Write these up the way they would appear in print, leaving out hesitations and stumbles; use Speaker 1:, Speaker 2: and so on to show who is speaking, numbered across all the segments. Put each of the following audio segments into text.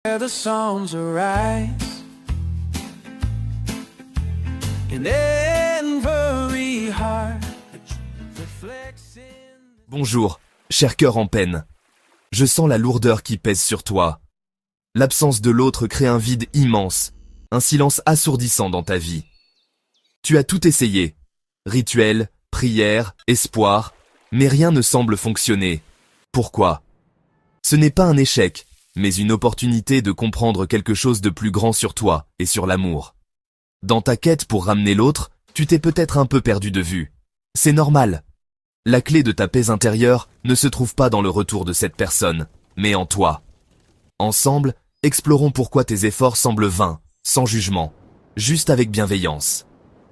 Speaker 1: The songs arise in every heart reflects in...
Speaker 2: Bonjour, cher cœur en peine. Je sens la lourdeur qui pèse sur toi. L'absence de l'autre crée un vide immense, un silence assourdissant dans ta vie. Tu as tout essayé. Rituels, prières, espoir, mais rien ne semble fonctionner. Pourquoi? Ce n'est pas un échec, mais une opportunité de comprendre quelque chose de plus grand sur toi et sur l'amour. Dans ta quête pour ramener l'autre, tu t'es peut-être un peu perdu de vue. C'est normal. La clé de ta paix intérieure ne se trouve pas dans le retour de cette personne, mais en toi. Ensemble, explorons pourquoi tes efforts semblent vains, sans jugement, juste avec bienveillance.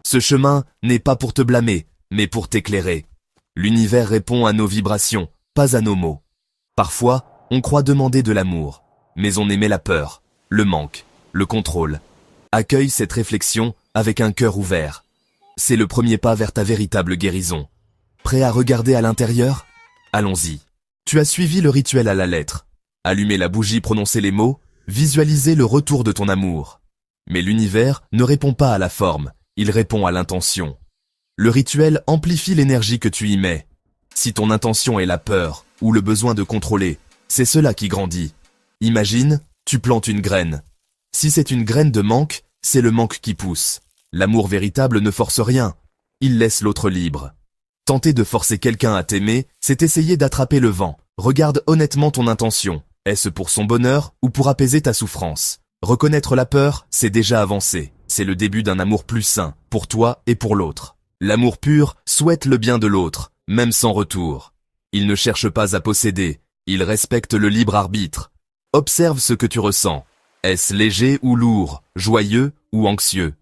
Speaker 2: Ce chemin n'est pas pour te blâmer, mais pour t'éclairer. L'univers répond à nos vibrations, pas à nos mots. Parfois, on croit demander de l'amour, mais on émet la peur, le manque, le contrôle. Accueille cette réflexion avec un cœur ouvert. C'est le premier pas vers ta véritable guérison. Prêt à regarder à l'intérieur? Allons-y. Tu as suivi le rituel à la lettre. Allumer la bougie, prononcer les mots, visualiser le retour de ton amour. Mais l'univers ne répond pas à la forme, il répond à l'intention. Le rituel amplifie l'énergie que tu y mets. Si ton intention est la peur ou le besoin de contrôler, c'est cela qui grandit. Imagine, tu plantes une graine. Si c'est une graine de manque, c'est le manque qui pousse. L'amour véritable ne force rien, il laisse l'autre libre. Tenter de forcer quelqu'un à t'aimer, c'est essayer d'attraper le vent. Regarde honnêtement ton intention. Est-ce pour son bonheur ou pour apaiser ta souffrance? Reconnaître la peur, c'est déjà avancer. C'est le début d'un amour plus sain, pour toi et pour l'autre. L'amour pur souhaite le bien de l'autre, même sans retour. Il ne cherche pas à posséder, il respecte le libre arbitre. Observe ce que tu ressens. Est-ce léger ou lourd, joyeux ou anxieux?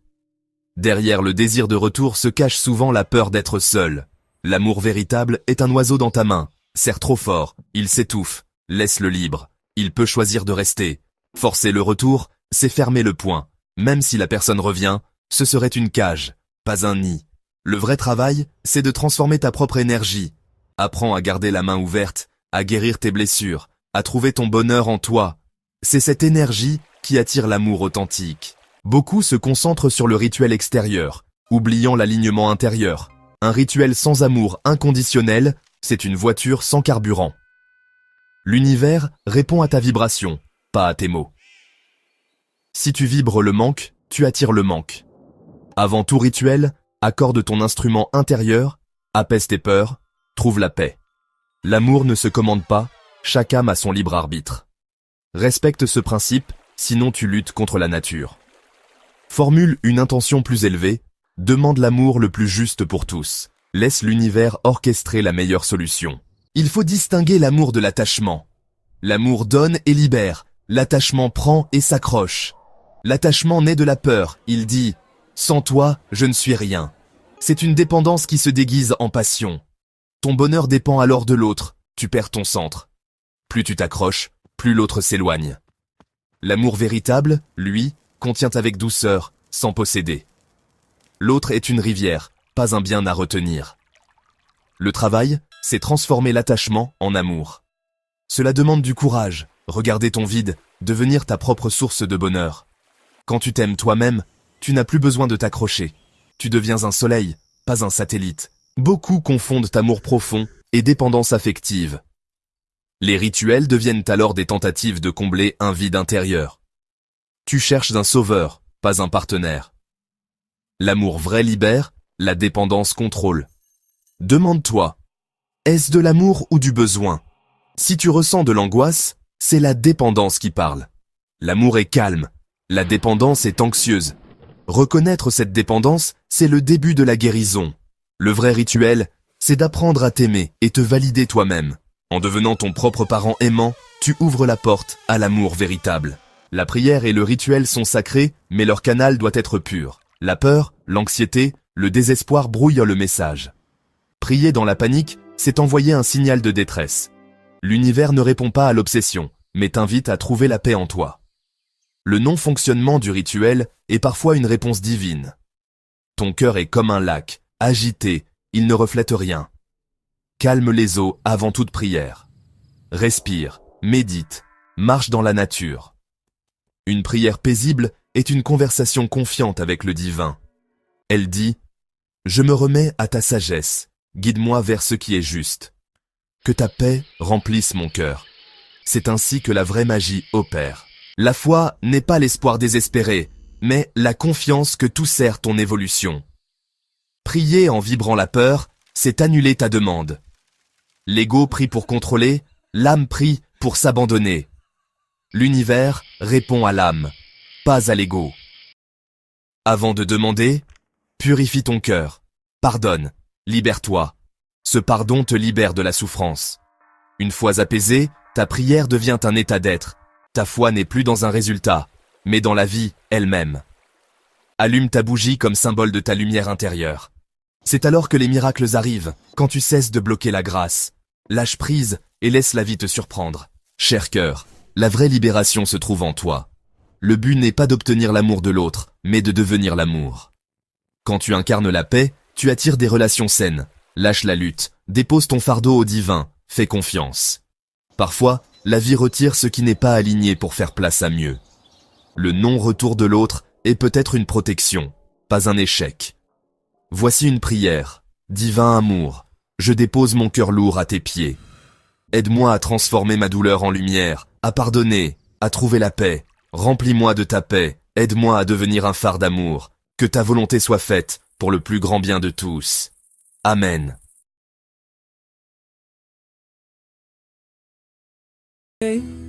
Speaker 2: Derrière le désir de retour se cache souvent la peur d'être seul. L'amour véritable est un oiseau dans ta main. Serre trop fort, il s'étouffe. Laisse-le libre. Il peut choisir de rester. Forcer le retour, c'est fermer le poing. Même si la personne revient, ce serait une cage, pas un nid. Le vrai travail, c'est de transformer ta propre énergie. Apprends à garder la main ouverte, à guérir tes blessures, à trouver ton bonheur en toi. C'est cette énergie qui attire l'amour authentique. Beaucoup se concentrent sur le rituel extérieur, oubliant l'alignement intérieur. Un rituel sans amour inconditionnel, c'est une voiture sans carburant. L'univers répond à ta vibration, pas à tes mots. Si tu vibres le manque, tu attires le manque. Avant tout rituel, accorde ton instrument intérieur, apaise tes peurs, trouve la paix. L'amour ne se commande pas, chaque âme a son libre arbitre. Respecte ce principe, sinon tu luttes contre la nature. Formule une intention plus élevée, demande l'amour le plus juste pour tous. Laisse l'univers orchestrer la meilleure solution. Il faut distinguer l'amour de l'attachement. L'amour donne et libère, l'attachement prend et s'accroche. L'attachement naît de la peur, il dit « Sans toi, je ne suis rien ». C'est une dépendance qui se déguise en passion. Ton bonheur dépend alors de l'autre, tu perds ton centre. Plus tu t'accroches, plus l'autre s'éloigne. L'amour véritable, lui, contient avec douceur, sans posséder. L'autre est une rivière, pas un bien à retenir. Le travail, c'est transformer l'attachement en amour. Cela demande du courage, regarder ton vide, devenir ta propre source de bonheur. Quand tu t'aimes toi-même, tu n'as plus besoin de t'accrocher. Tu deviens un soleil, pas un satellite. Beaucoup confondent amour profond et dépendance affective. Les rituels deviennent alors des tentatives de combler un vide intérieur. Tu cherches un sauveur, pas un partenaire. L'amour vrai libère, la dépendance contrôle. Demande-toi, est-ce de l'amour ou du besoin? Si tu ressens de l'angoisse, c'est la dépendance qui parle. L'amour est calme, la dépendance est anxieuse. Reconnaître cette dépendance, c'est le début de la guérison. Le vrai rituel, c'est d'apprendre à t'aimer et te valider toi-même. En devenant ton propre parent aimant, tu ouvres la porte à l'amour véritable. La prière et le rituel sont sacrés, mais leur canal doit être pur. La peur, l'anxiété, le désespoir brouillent le message. Prier dans la panique, c'est envoyer un signal de détresse. L'univers ne répond pas à l'obsession, mais t'invite à trouver la paix en toi. Le non-fonctionnement du rituel est parfois une réponse divine. Ton cœur est comme un lac, agité, il ne reflète rien. Calme les eaux avant toute prière. Respire, médite, marche dans la nature. Une prière paisible est une conversation confiante avec le divin. Elle dit « Je me remets à ta sagesse, guide-moi vers ce qui est juste. Que ta paix remplisse mon cœur. » C'est ainsi que la vraie magie opère. La foi n'est pas l'espoir désespéré, mais la confiance que tout sert ton évolution. Prier en vibrant la peur, c'est annuler ta demande. L'ego prie pour contrôler, l'âme prie pour s'abandonner. L'univers répond à l'âme, pas à l'ego. Avant de demander, purifie ton cœur, pardonne, libère-toi. Ce pardon te libère de la souffrance. Une fois apaisé, ta prière devient un état d'être. Ta foi n'est plus dans un résultat, mais dans la vie elle-même. Allume ta bougie comme symbole de ta lumière intérieure. C'est alors que les miracles arrivent, quand tu cesses de bloquer la grâce. Lâche prise et laisse la vie te surprendre. Cher cœur, la vraie libération se trouve en toi. Le but n'est pas d'obtenir l'amour de l'autre, mais de devenir l'amour. Quand tu incarnes la paix, tu attires des relations saines. Lâche la lutte, dépose ton fardeau au divin, fais confiance. Parfois, la vie retire ce qui n'est pas aligné pour faire place à mieux. Le non-retour de l'autre est peut-être une protection, pas un échec. Voici une prière. Divin amour, je dépose mon cœur lourd à tes pieds. Aide-moi à transformer ma douleur en lumière, à pardonner, à trouver la paix. Remplis-moi de ta paix, aide-moi à devenir un phare d'amour. Que ta volonté soit faite pour le plus grand bien de tous. Amen.
Speaker 1: Hey.